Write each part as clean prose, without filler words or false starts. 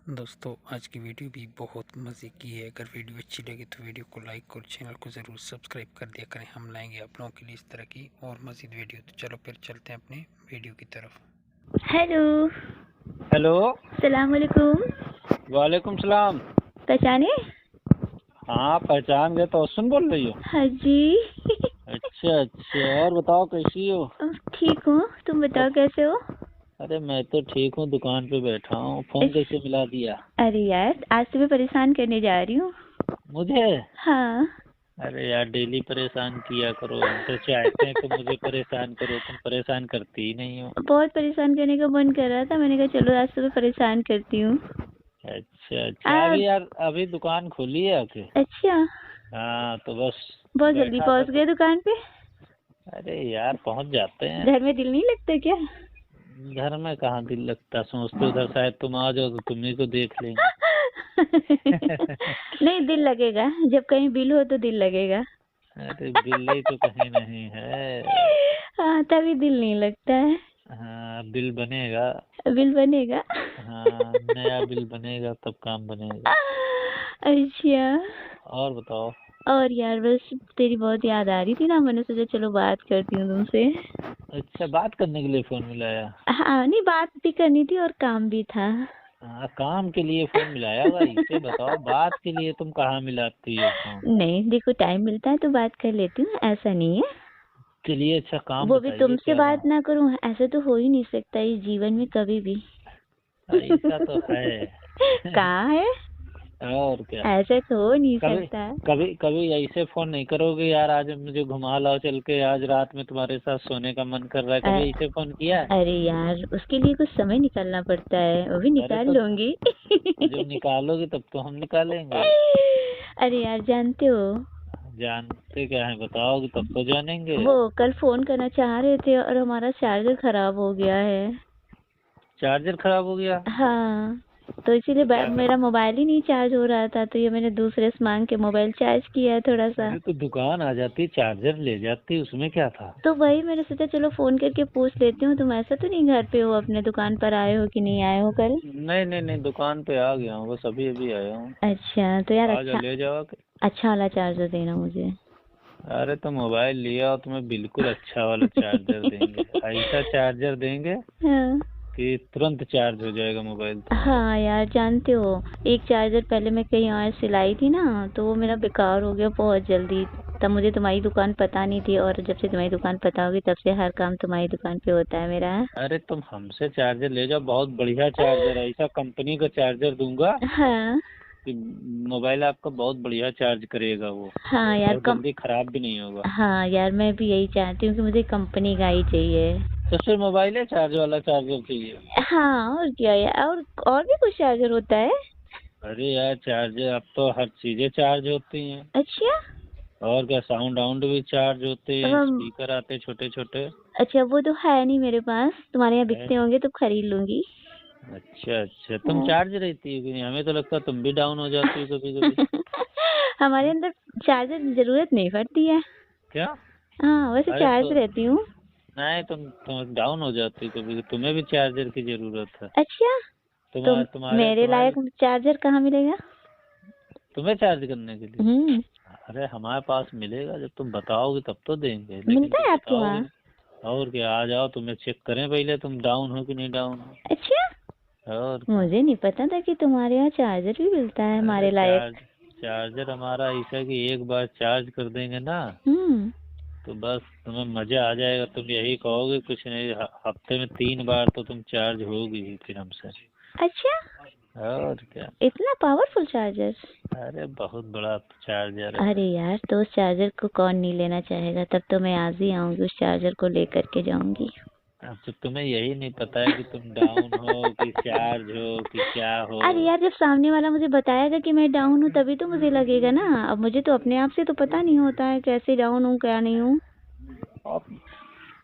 दोस्तों आज की वीडियो भी बहुत मज़े की है। अगर वीडियो अच्छी लगे तो वीडियो को लाइक और चैनल को ज़रूर सब्सक्राइब कर दिया करें। हम लाएंगे आप लोगों के लिए इस तरह की और मज़ीद वीडियो। तो चलो फिर चलते हैं अपने वीडियो की तरफ। हेलो। हेलो। सलाम अलैकुम। वालेकुम सलाम। पहचाने? हाँ पहचान गए। तो सुन बोल रही हो? हाँ जी। अच्छा अच्छा, और बताओ कैसी हो? ठीक हूँ, तुम बताओ कैसे हो? अरे मैं तो ठीक हूँ, दुकान पे बैठा हूँ। फोन कैसे मिला दिया? अरे यार आज तुम्हें परेशान करने जा रही हूँ। मुझे? हाँ। अरे यार डेली परेशान किया करो, हम तो चाहते हैं कि मुझे परेशान करो, तुम परेशान करती ही नहीं हो। बहुत परेशान करने का मन कर रहा था, मैंने कहा चलो आज तुम्हें परेशान करती हूँ। अच्छा अच्छा, अभी यार अभी दुकान खोली है आके। अच्छा। हाँ तो बस बहुत जल्दी बैठा था पहुँच तो। गए दुकान पे? अरे यार पहुँच जाते हैं। घर में दिल नहीं लगता क्या? घर में कहाँ दिल लगता, सोचते उधर शायद तुम आ जाओ तो तुम्ही को देख लेंगे। नहीं, दिल लगेगा जब कहीं बिल हो तो दिल लगेगा। अरे बिल्ली तो कहीं नहीं है। हाँ तभी दिल नहीं लगता है। हाँ बिल बनेगा। बिल बनेगा। हाँ नया बिल बनेगा तब काम बनेगा। अच्छा। और बताओ। और यार बस तेरी बहुत याद आ रही थी ना, मैंने सोचा चलो बात करती हूँ तुमसे। अच्छा, बात करने के लिए फोन मिलाया? हाँ नहीं, बात भी करनी थी और काम भी था। हाँ काम के लिए फोन मिलाया भाई, इसे बताओ बात के लिए तुम कहाँ मिलाती हो फोन? नहीं देखो, टाइम मिलता है तो बात कर लेती हूँ, ऐसा नहीं है। चलिए अच्छा काम वो भी बताइए तुमसे क्या बात काम? ना करूँ, ऐसे तो हो ही नहीं सकता इस जीवन में कभी भी। ऐसा तो है। कहाँ है? और क्या। ऐसा तो हो नहीं कभी सकता। कभी कभी ऐसे फोन नहीं करोगे यार, आज मुझे घुमा लाओ चल के, आज रात में तुम्हारे साथ सोने का मन कर रहा है, कभी ऐसे फोन किया है? अरे यार उसके लिए कुछ समय निकालना पड़ता है, वो भी अरे निकाल तो लूंगी। जब निकालोगे तब तो हम निकालेंगे। अरे यार जानते हो, जानते क्या है, बताओगे तब तो जानेंगे। वो कल फोन करना चाह रहे थे और हमारा चार्जर खराब हो गया है। चार्जर खराब हो गया? हाँ तो इसीलिए क्या? मेरा मोबाइल ही नहीं चार्ज हो रहा था, तो ये मैंने दूसरे से मांग के मोबाइल चार्ज किया है थोड़ा सा। अरे तो दुकान आ जाती, चार्जर ले जाती, उसमें क्या था? तो वही मैंने सोचा चलो फोन करके पूछ लेती हूँ, तुम ऐसा तो नहीं घर पे हो, अपने दुकान पर आए हो कि नहीं आए हो कल? नहीं नहीं नहीं, दुकान पे आ गया हूँ, बस अभी अभी आया हूँ। अच्छा तो यार आ जाओ ले जाओ के। अच्छा वाला चार्जर देना मुझे। अरे तो मोबाइल लिया और तुम्हें बिल्कुल अच्छा वाला चार्जर देंगे, ऐसा चार्जर देंगे हाँ। कि तुरंत चार्ज हो जाएगा मोबाइल तुम्हारा। हाँ यार जानते हो, एक चार्जर पहले मैं कहीं और सिलाई थी ना, तो वो मेरा बेकार हो गया बहुत जल्दी। तब मुझे तुम्हारी दुकान पता नहीं थी, और जब से तुम्हारी दुकान पता होगी तब से हर काम तुम्हारी दुकान पे होता है मेरा। अरे तुम हमसे चार्जर ले जाओ, बहुत बढ़िया चार्जर है, ऐसा कंपनी का चार्जर दूंगा हाँ। कि मोबाइल आपका बहुत बढ़िया चार्ज करेगा वो, हाँ यार और जल्दी खराब भी नहीं होगा। हाँ यार मैं भी यही चाहती हूँ कि मुझे कंपनी का ही चाहिए। तो फिर मोबाइल है चार्ज वाला चार्जर चाहिए? हाँ और क्या यार, और भी कुछ चार्जर होता है? अरे यार चार्जर अब तो हर चीजें चार्ज होती हैं। अच्छा। और क्या, साउंड वाउंड भी चार्ज होते हैं, अब स्पीकर आते छोटे छोटे। अच्छा वो तो है नहीं मेरे पास, तुम्हारे यहाँ है? बिकते होंगे तो खरीद लूंगी। अच्छा अच्छा, तुम हाँ। चार्ज रहती है कि नहीं? हमें तो लगता है तुम भी डाउन हो जाती हो कभी कभी। हमारे अंदर चार्जर की जरूरत नहीं पड़ती है। क्या? हाँ वैसे अरे चार्ज तो रहती हूँ। नहीं, तुम डाउन हो जाती हो कभी, तुम्हें भी चार्जर की जरूरत है। अच्छा तो तुम्हारे तुम्हारे मेरे तुम्हारे लायक चार्जर कहाँ मिलेगा? तुम्हें चार्ज करने के लिए? हम्म। अरे हमारे पास मिलेगा, जब तुम बताओगे तब तो देंगे, लेकिन मिलता तुम है आपके बताओगे वहाँ? नहीं। और क्या, आ जाओ, तुम्हें चेक करें पहले तुम डाउन हो कि नहीं डाउन हो। अच्छा और क्या। मुझे नहीं पता था कि तुम्हारे यहाँ चार्जर भी मिलता है अरे हमारे लायक। चार्जर हमारा ऐसा है कि एक बार चार्ज कर देंगे ना हम्म। तो बस तुम्हें मजा आ जाएगा, तुम यही कहोगे कुछ नहीं, हफ्ते में 3 बार तो तुम चार्ज होगी ही फिर हमसे। अच्छा और क्या। इतना पावरफुल चार्जर? अरे बहुत बड़ा चार्जर है। अरे यार तो उस चार्जर को कौन नहीं लेना चाहेगा, तब तो मैं आज ही आऊंगी, उस चार्जर को लेकर के जाऊंगी। अब तो तुम्हें यही नहीं पता है कि तुम डाउन हो कि चार्ज हो कि क्या हो। अरे यार जब सामने वाला मुझे बताएगा कि मैं डाउन हूँ तभी तो मुझे लगेगा ना, अब मुझे तो अपने आप से तो पता नहीं होता है कैसे डाउन हूँ क्या नहीं हूँ। और,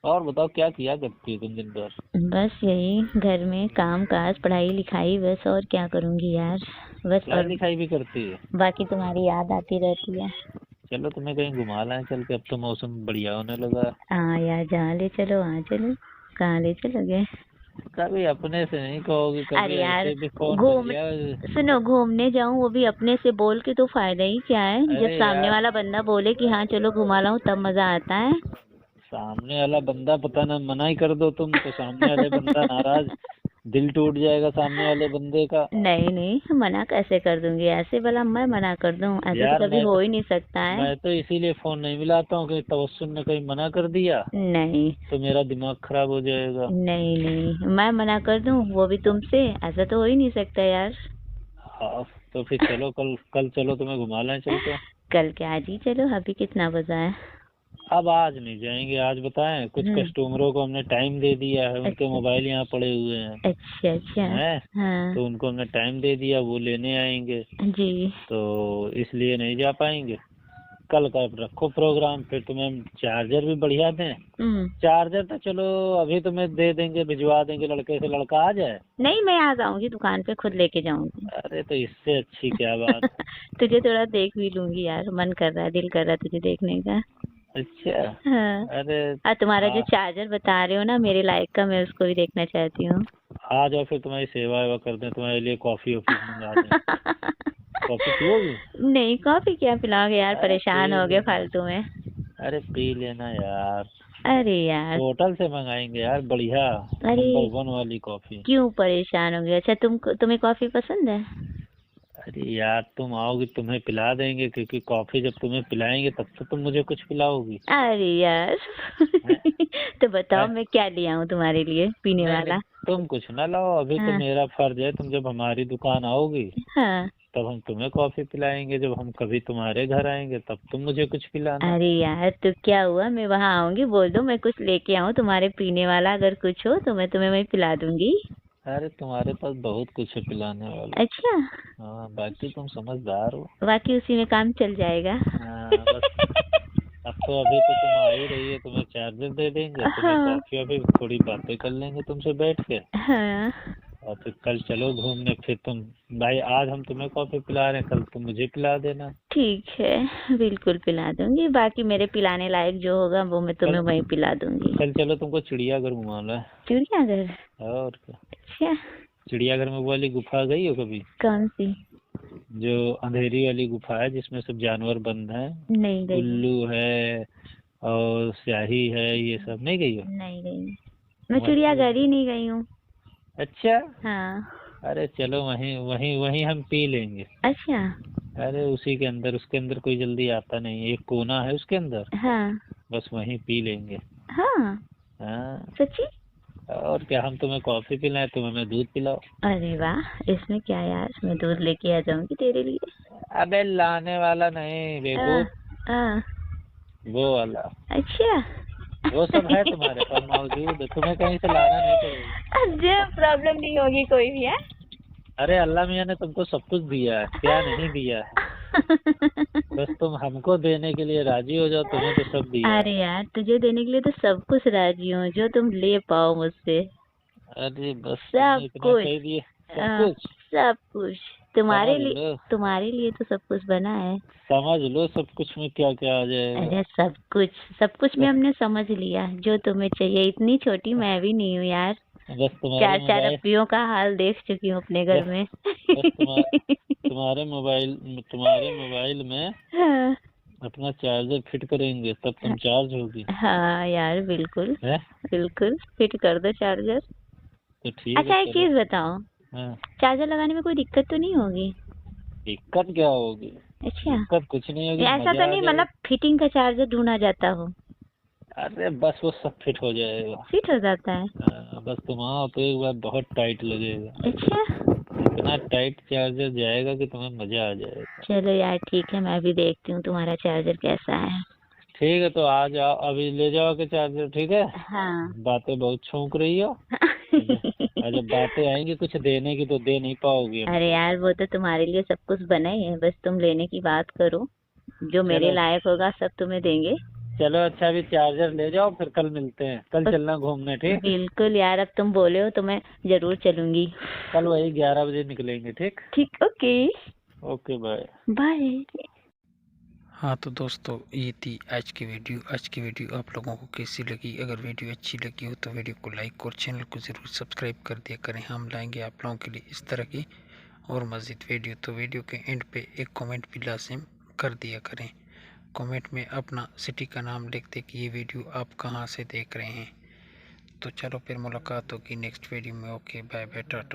और बताओ क्या किया करती हो तुम दिन भर? बस यही घर में काम काज पढ़ाई लिखाई, बस और क्या करूँगी यार। बस पढ़ाई और लिखाई भी करती है? बाकी तुम्हारी याद आती रहती है। चलो तुम्हें कहीं घुमा लाएं चल के, अब तो मौसम बढ़िया होने लगा है। हाँ यार जहाँ ले चलो वहाँ चलो, कहाँ ले चलोगे? कभी अपने से नहीं कहोगे, अरे कभी यार, ऐसे भी फोन कर घूम दिया। सुनो, घूमने जाऊं वो भी अपने से बोल के तो फायदा ही क्या है? जब अरे सामने यार, वाला बंदा बोले कि हाँ चलो घुमा लाऊं तब मजा आता है। सामने वाला बंदा पता ना मना ही कर दो तुम तो सामने वाले बंदा नाराज, दिल टूट जाएगा सामने वाले बंदे का। नहीं नहीं, मना कैसे कर दूंगी? ऐसे भला मैं मना कर दूं? ऐसा तो यार कभी हो ही नहीं सकता है। मैं तो इसीलिए फोन नहीं मिलाता हूँ कि तवस्सुल ने कहीं मना कर दिया नहीं तो मेरा दिमाग खराब हो जाएगा। नहीं नहीं, मैं मना कर दूं वो भी तुमसे? ऐसा तो हो ही नहीं सकता यार। हाँ, तो फिर चलो कल कल चलो, तुम्हें घुमा लें चल के। कल क्या, आज ही चलो। अभी कितना बजा है? अब आज नहीं जाएंगे, आज बताएं कुछ कस्टमरों को हमने टाइम दे दिया है, उनके अच्छा मोबाइल यहाँ पड़े हुए हैं अच्छा अच्छा। हैं, हाँ तो उनको हमने टाइम दे दिया, वो लेने आएंगे, जी। तो इसलिए नहीं जा पाएंगे। कल का रखो प्रोग्राम, फिर तुम्हें हम चार्जर भी बढ़िया दें। चार्जर तो चलो अभी तुम्हें दे देंगे, भिजवा देंगे, लड़के से लड़का आ जाए। नहीं, मैं आ जाऊंगी दुकान पे, खुद लेके जाऊंगी। अरे तो इससे अच्छी क्या बात। तुझे थोड़ा देख भी लूंगी यार, मन कर रहा है, दिल कर रहा है तुझे देखने का। अच्छा। हाँ। अरे तुम्हारा जो चार्जर बता रहे हो ना मेरे लायक का, मैं उसको भी देखना चाहती हूँ। आ जाओ, फिर तुम्हारी सेवा वेवा कर दें, तुम्हारे लिए कॉफी वॉफी मंगा दें। कॉफी पियोगी? नहीं, कॉफी क्या पिलाओगे यार, परेशान हो गए फालतू में। अरे पी लेना यार, अरे यार। होटल से मंगाएंगे यार, बढ़िया अरे नंबर 1 वाली कॉफी। क्यों परेशान हो गए? अच्छा, तुम्हें कॉफी पसंद है? अरे यार तुम आओगी तुम्हें पिला देंगे, क्योंकि कॉफी जब तुम्हें पिलाएंगे तब तो तुम मुझे कुछ पिलाओगी। अरे यार। तो बताओ मैं क्या ले आऊं तुम्हारे लिए पीने नहीं वाला? नहीं, तुम कुछ ना लाओ, अभी तो हाँ मेरा फर्ज है, तुम जब हमारी दुकान आओगी हाँ। तब हम तुम्हें कॉफी पिलाएंगे, जब हम कभी तुम्हारे घर आएंगे तब तुम मुझे कुछ पिलाना। अरे यार, तो क्या हुआ, मैं वहाँ आऊंगी, बोल दो मैं कुछ लेके आऊं तुम्हारे पीने वाला, अगर कुछ हो तो मैं तुम्हें वही पिला दूंगी। अरे तुम्हारे पास बहुत कुछ है पिलाने वाला। अच्छा। हाँ, बाकी तुम समझदार हो। बाकी उसी में काम चल जाएगा। हाँ बस, अब तो अभी तो तुम आ ही रही है, तुम्हें चार्जर दे देंगे, तुम्हें हाँ कॉफी अभी थोड़ी बातें कर लेंगे तुमसे बैठ के, हाँ। और फिर कल चलो घूमने। फिर तुम भाई, आज हम तुम्हें कॉफी पिला रहे हैं, कल तुम मुझे पिला देना। ठीक है, बिल्कुल पिला दूंगी। बाकी मेरे पिलाने लायक जो होगा वो मैं तुम्हें वहीं पिला दूंगी। कल चलो तुमको चिड़ियाघर घुमाना है। चिड़ियाघर? और क्या। अच्छा। चिड़ियाघर में वो वाली गुफा गई हो कभी? कौन सी? जो अंधेरी वाली गुफा है जिसमें सब जानवर बंद हैं, नहीं गई। उल्लू है और स्याही है, ये सब नहीं गई हो? नहीं गई, मैं चिड़ियाघर ही नहीं गई हूँ। अच्छा। हाँ। अरे चलो वहीं वहीं वहीं हम पी लेंगे। अच्छा। अरे उसी के अंदर, उसके अंदर कोई जल्दी आता नहीं, एक कोना है उसके अंदर, हाँ बस वहीं पी लेंगे। हाँ। हाँ। सच्ची? और क्या, हम तुम्हें कॉफी पिलाएं, तुम्हें मैं दूध पिलाओ। अरे वाह, इसमें क्या यार, मैं दूध लेके आ जाऊंगी तेरे लिए। अबे लाने वाला नहीं बेवकूफ, हाँ। वो वाला। अच्छा। वो सब है तुम्हारे पास मौजूद, तुम्हें कहीं से लाना नहीं पड़ेगा। अच्छा, प्रॉब्लम नहीं होगी कोई भी है? अरे अल्लाह मियाँ ने तुमको सब कुछ दिया है, क्या नहीं दिया है, बस तुम हमको देने के लिए राजी हो जाओ, तुम्हें तो सब दिया है। अरे यार, तुझे देने के लिए तो सब कुछ राजी हूँ, जो तुम ले पाओ मुझसे। अरे बस सब तुमने इतना कुछ। कह दिए, सब हाँ, कुछ। सब कुछ तुम्हारे समझ लिए। लो, तुम्हारे लिए तो सब कुछ बना है। समझ लो सब कुछ में क्या क्या आ जाएगा। अरे सब कुछ में हमने समझ लिया जो तुम्हें चाहिए। इतनी छोटी मैं भी नहीं हूँ यार, बस तुम्हारे 4 मोबाइल, रुपयों का हाल देख चुकी हूँ अपने घर में। बस तुम्हारे मोबाइल में हाँ अपना चार्जर फिट करेंगे तब तुम चार्ज होगी। हाँ यार, बिल्कुल है? बिल्कुल फिट कर दो चार्जर। तो ठीक अच्छा, है एक चलो। चीज बताओ, हाँ, चार्जर लगाने में कोई दिक्कत तो नहीं होगी? दिक्कत क्या होगी? अच्छा, दिक्कत कुछ नहीं होगी, ऐसा मजा तो आ नहीं जाएगा। मतलब फिटिंग का चार्जर ढूंढा जाता हो? अरे बस वो सब फिट हो जाएगा। फिट हो जाता है? बस तुम आओ तो एक बार बहुत टाइट लगेगा, अच्छा। इतना टाइट चार्जर जाएगा कि तुम्हें मजा आ जाएगा। चलो यार ठीक है, मैं भी देखती हूँ तुम्हारा चार्जर कैसा है। ठीक है, तो आ जाओ, अभी ले जाओ के चार्जर, ठीक है। हाँ। बातें बहुत छौंक रही हो, और जब बातें आएंगी कुछ देने की तो दे नहीं पाओगी हमको। अरे यार, वो तो तुम्हारे लिए सब कुछ बना ही है, बस तुम लेने की बात करो, जो मेरे चलो लायक होगा सब तुम्हें देंगे। चलो, अच्छा अभी चार्जर ले जाओ, फिर कल मिलते हैं, कल चलना घूमने, ठीक। बिल्कुल यार, अब तुम बोले हो तो मैं जरूर चलूंगी। कल वही 11 बजे निकलेंगे, ठीक। ठीक, ओके। Okay bye. बाय। हाँ तो दोस्तों ये थी आज की वीडियो आप लोगों को कैसी लगी। अगर वीडियो अच्छी लगी हो तो वीडियो को लाइक और चैनल को ज़रूर सब्सक्राइब कर दिया करें। हम लाएंगे आप लोगों के लिए इस तरह की और मज़ीद वीडियो। तो वीडियो के एंड पे एक कमेंट भी लाजिम कर दिया करें। कमेंट में अपना सिटी का नाम लिख दे कि ये वीडियो आप कहाँ से देख रहे हैं। तो चलो फिर मुलाकात होगी नेक्स्ट वीडियो में। Okay bye bye Tata.